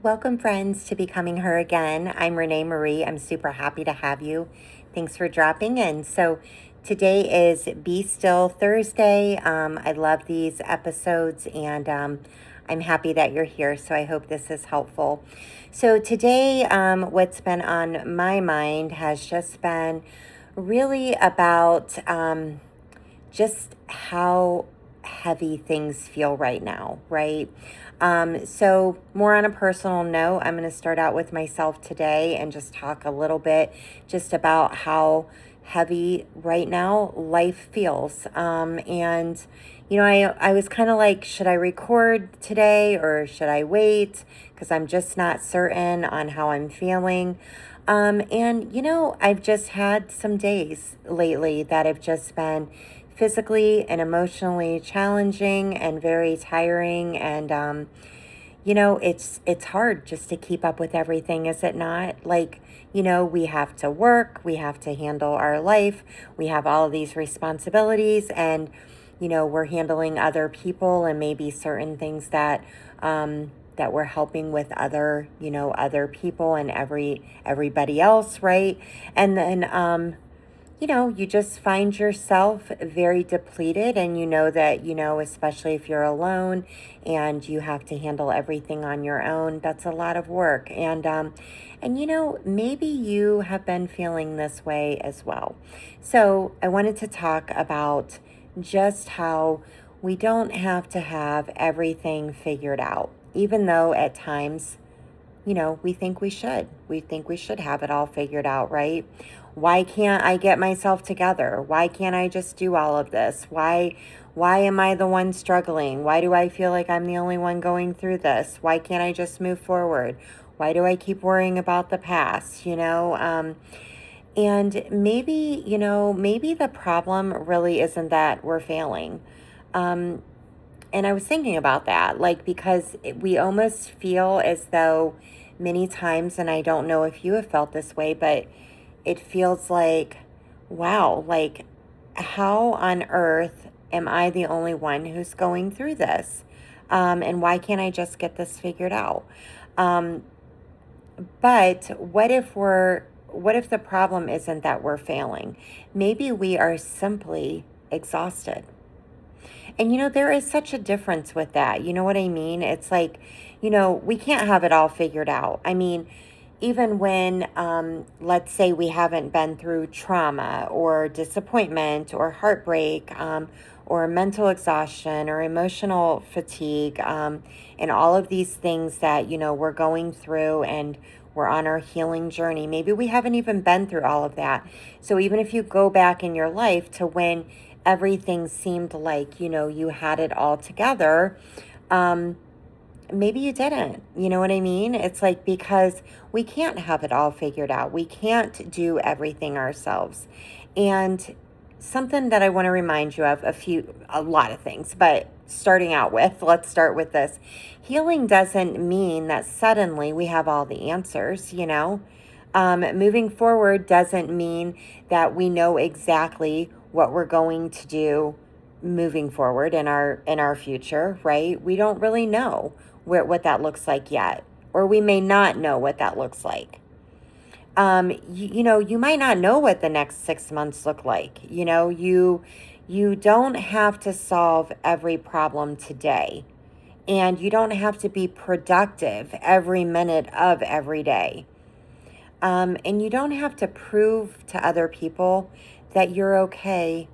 Welcome, friends, to Becoming Her Again. I'm Renee Marie. I'm super happy to have you. Thanks for dropping in. So, today is Be Still Thursday. I love these episodes, and I'm happy that you're here. So, I hope this is helpful. So, today, what's been on my mind has just been really about just how heavy things feel right now, right? So, more on a personal note, I'm going to start out with myself today and just talk a little bit just about how heavy right now life feels. I was kind of like, should I record today or should I wait? Because I'm just not certain on how I'm feeling. I've just had some days lately that have just been physically and emotionally challenging and very tiring. It's hard just to keep up with everything, is it not? We have to work, we have to handle our life, we have all of these responsibilities, and we're handling other people and maybe certain things that we're helping with other people and everybody else, right? And then you just find yourself very depleted, and you know that, especially if you're alone and you have to handle everything on your own, that's a lot of work. Maybe you have been feeling this way as well. So I wanted to talk about just how we don't have to have everything figured out, even though at times we think we should. We think we should have it all figured out, right? Why can't I get myself together? Why can't I just do all of this? Why am I the one struggling? Why do I feel like I'm the only one going through this? Why can't I just move forward? Why do I keep worrying about the past? And maybe the problem really isn't that we're failing. Um, and I was thinking about that, because we almost feel as though many times, and I don't know if you have felt this way, but it feels like, wow, like, how on earth am I the only one who's going through this? And why can't I just get this figured out? Um, but what if the problem isn't that we're failing? Maybe we are simply exhausted. And there is such a difference with that. You know what I mean? It's like, we can't have it all figured out. I mean, even when, let's say, we haven't been through trauma or disappointment or heartbreak, or mental exhaustion or emotional fatigue, and all of these things that, we're going through, and we're on our healing journey. Maybe we haven't even been through all of that. So even if you go back in your life to when everything seemed like, you had it all together, maybe you didn't. You know what I mean? It's like, because we can't have it all figured out. We can't do everything ourselves. And something that I want to remind you of, a lot of things, but starting out with, let's start with this. Healing doesn't mean that suddenly we have all the answers. Moving forward doesn't mean that we know exactly what we're going to do moving forward in our future, right? We don't really know what that looks like yet, or we may not know what that looks like. You might not know what the next 6 months look like. You don't have to solve every problem today, and you don't have to be productive every minute of every day. And you don't have to prove to other people that you're okay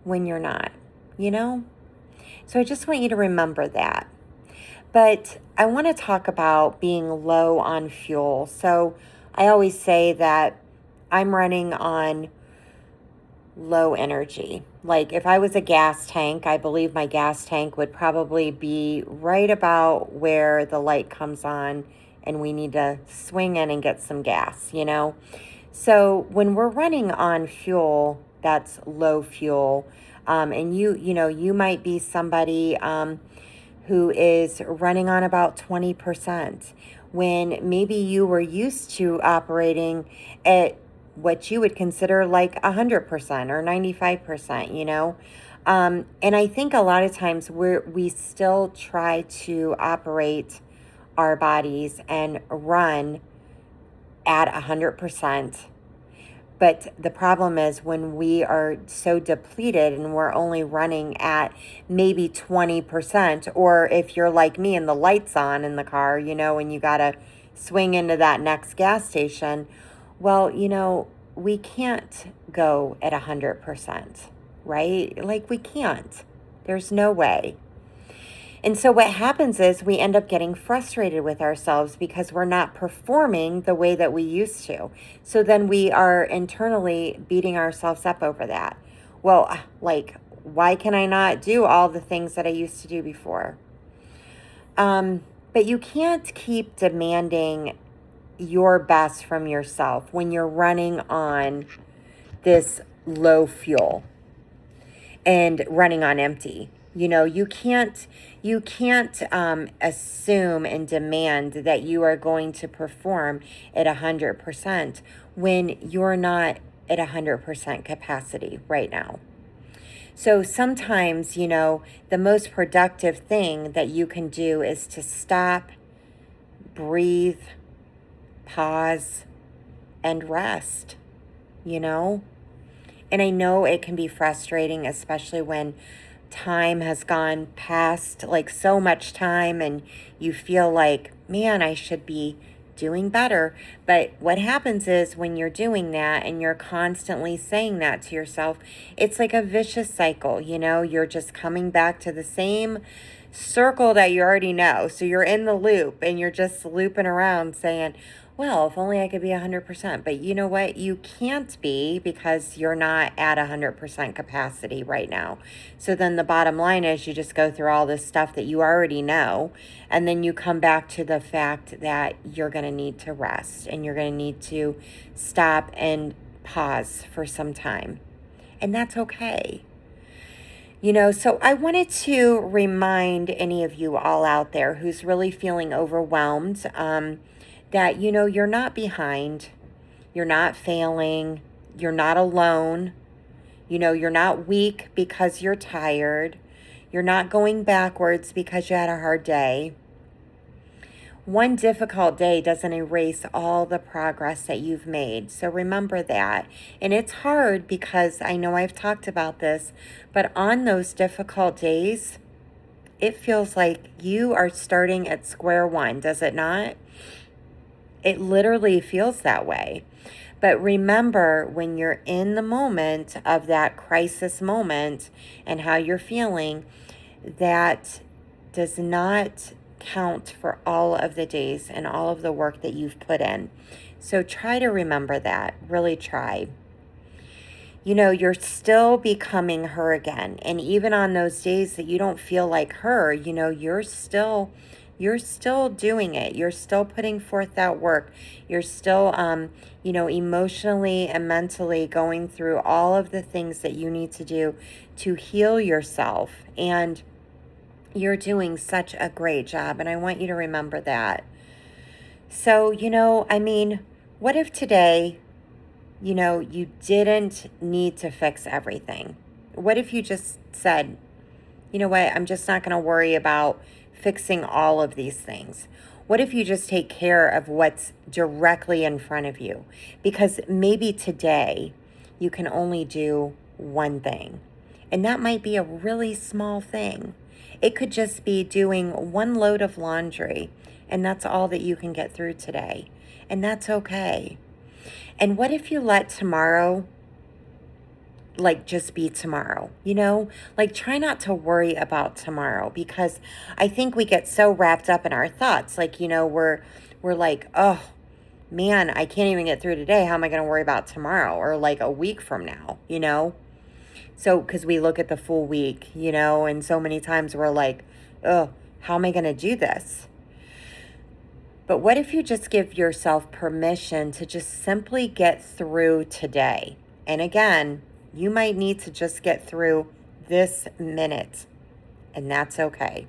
when you're not, you know? So I just want you to remember that. But I want to talk about being low on fuel. So I always say that I'm running on low energy. Like, if I was a gas tank, I believe my gas tank would probably be right about where the light comes on and we need to swing in and get some gas. So when we're running on fuel that's low fuel, and you might be somebody who is running on about 20%, when maybe you were used to operating at what you would consider like 100% or 95%. And I think a lot of times we still try to operate our bodies and run at 100%. But the problem is when we are so depleted and we're only running at maybe 20%, or if you're like me and the light's on in the car, and you got to swing into that next gas station, well, we can't go at 100%, right? Like we can't. There's no way. And so what happens is we end up getting frustrated with ourselves because we're not performing the way that we used to. So then we are internally beating ourselves up over that. Well, like, why can I not do all the things that I used to do before? But you can't keep demanding your best from yourself when you're running on this low fuel and running on empty. You can't assume and demand that you are going to perform at 100% when you're not at 100% capacity right now. So sometimes, the most productive thing that you can do is to stop, breathe, pause, and rest, And I know it can be frustrating, especially when time has gone past, like so much time, and you feel like, man, I should be doing better. But what happens is when you're doing that and you're constantly saying that to yourself, it's like a vicious cycle, you're just coming back to the same circle that you already know. So you're in the loop and you're just looping around saying, well, if only I could be 100%. But you know what? You can't be because you're not at 100% capacity right now. So then the bottom line is you just go through all this stuff that you already know. And then you come back to the fact that you're going to need to rest and you're going to need to stop and pause for some time. And that's okay. So I wanted to remind any of you all out there who's really feeling overwhelmed that, you're not behind, you're not failing, you're not alone, you're not weak because you're tired, you're not going backwards because you had a hard day. One difficult day doesn't erase all the progress that you've made. So remember that. And it's hard because I know I've talked about this, but on those difficult days, it feels like you are starting at square one, does it not? It literally feels that way. But remember, when you're in the moment of that crisis moment and how you're feeling, that does not count for all of the days and all of the work that you've put in. So try to remember that. Really try. You're still becoming her again. And even on those days that you don't feel like her, you're still doing it. You're still putting forth that work. You're still, emotionally and mentally going through all of the things that you need to do to heal yourself. And you're doing such a great job. And I want you to remember that. So, what if today, you didn't need to fix everything? What if you just said, you know what, I'm just not going to worry about fixing all of these things? What if you just take care of what's directly in front of you? Because maybe today you can only do one thing, and that might be a really small thing. It could just be doing one load of laundry, and that's all that you can get through today. And that's okay. And what if you let tomorrow just be tomorrow, try not to worry about tomorrow, because I think we get so wrapped up in our thoughts. We're like, oh man, I can't even get through today. How am I going to worry about tomorrow or like a week from now, So, because we look at the full week, and so many times we're like, oh, how am I going to do this? But what if you just give yourself permission to just simply get through today? And again, you might need to just get through this minute, and that's okay.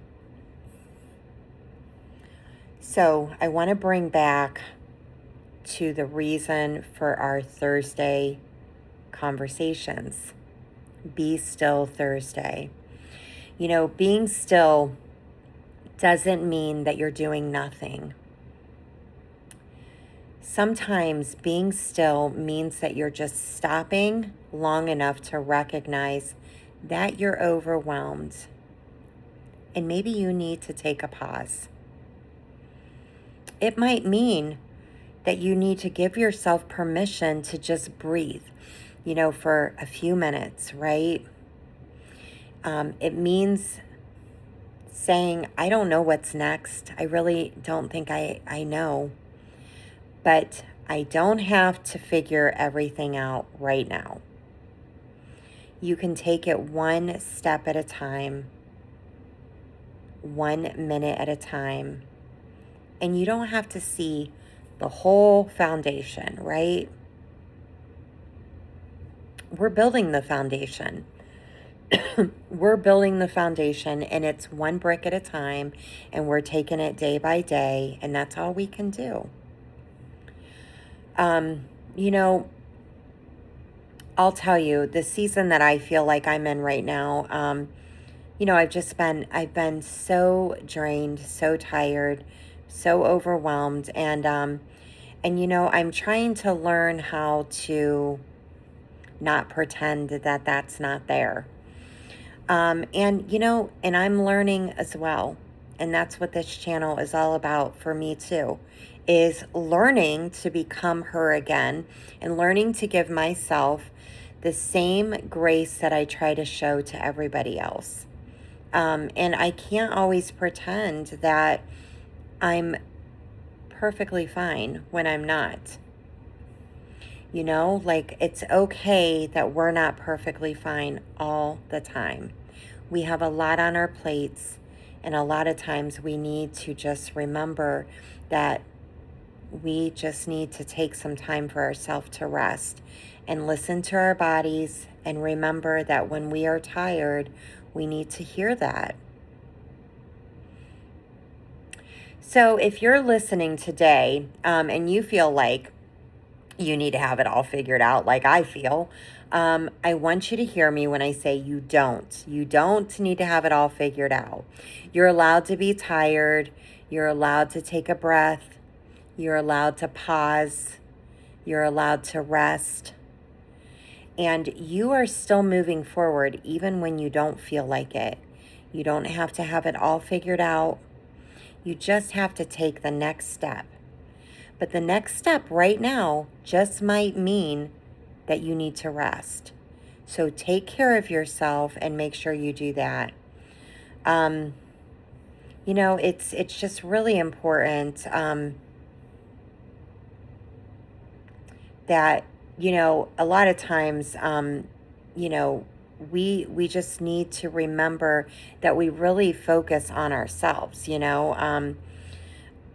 So I want to bring back to the reason for our Thursday conversations. Be Still Thursday. Being still doesn't mean that you're doing nothing. Sometimes being still means that you're just stopping long enough to recognize that you're overwhelmed and maybe you need to take a pause. It might mean that you need to give yourself permission to just breathe, for a few minutes, right? It means saying, I don't know what's next. I really don't think I know. But I don't have to figure everything out right now. You can take it one step at a time, 1 minute at a time. And you don't have to see the whole foundation, right? We're building the foundation. We're building the foundation, and it's one brick at a time, and we're taking it day by day, and that's all we can do. You know, I'll tell you, the season that I feel like I'm in right now, I've been so drained, so tired, so overwhelmed, and I'm trying to learn how to not pretend that that's not there. And I'm learning as well. And that's what this channel is all about for me too, is learning to become her again and learning to give myself the same grace that I try to show to everybody else. And I can't always pretend that I'm perfectly fine when I'm not. Like it's okay that we're not perfectly fine all the time. We have a lot on our plates, and a lot of times we need to just remember that we just need to take some time for ourselves to rest and listen to our bodies and remember that when we are tired, we need to hear that. So if you're listening today and you feel like you need to have it all figured out like I feel, I want you to hear me when I say you don't. You don't need to have it all figured out. You're allowed to be tired. You're allowed to take a breath. You're allowed to pause. You're allowed to rest. And you are still moving forward even when you don't feel like it. You don't have to have it all figured out. You just have to take the next step. But the next step right now just might mean that you need to rest. So take care of yourself and make sure you do that. It's just really important that, a lot of times, we just need to remember that we really focus on ourselves,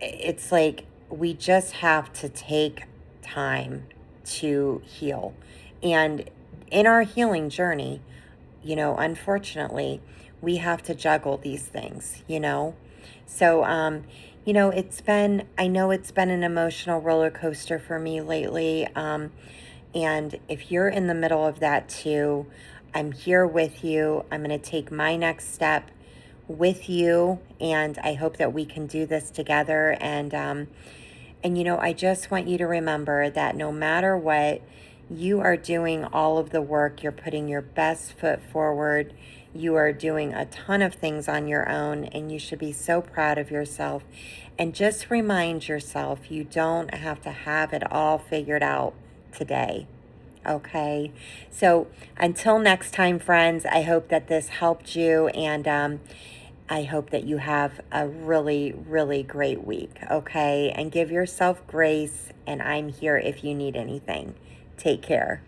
it's like we just have to take time to heal. And in our healing journey, unfortunately, we have to juggle these things, So, I know it's been an emotional roller coaster for me lately. And if you're in the middle of that too, I'm here with you. I'm going to take my next step with you, and I hope that we can do this together. And I just want you to remember that no matter what, you are doing all of the work. You're putting your best foot forward. You are doing a ton of things on your own, and you should be so proud of yourself. And just remind yourself you don't have to have it all figured out today. Okay? So until next time, friends, I hope that this helped you, and I hope that you have a really, really great week, okay? And give yourself grace, and I'm here if you need anything. Take care.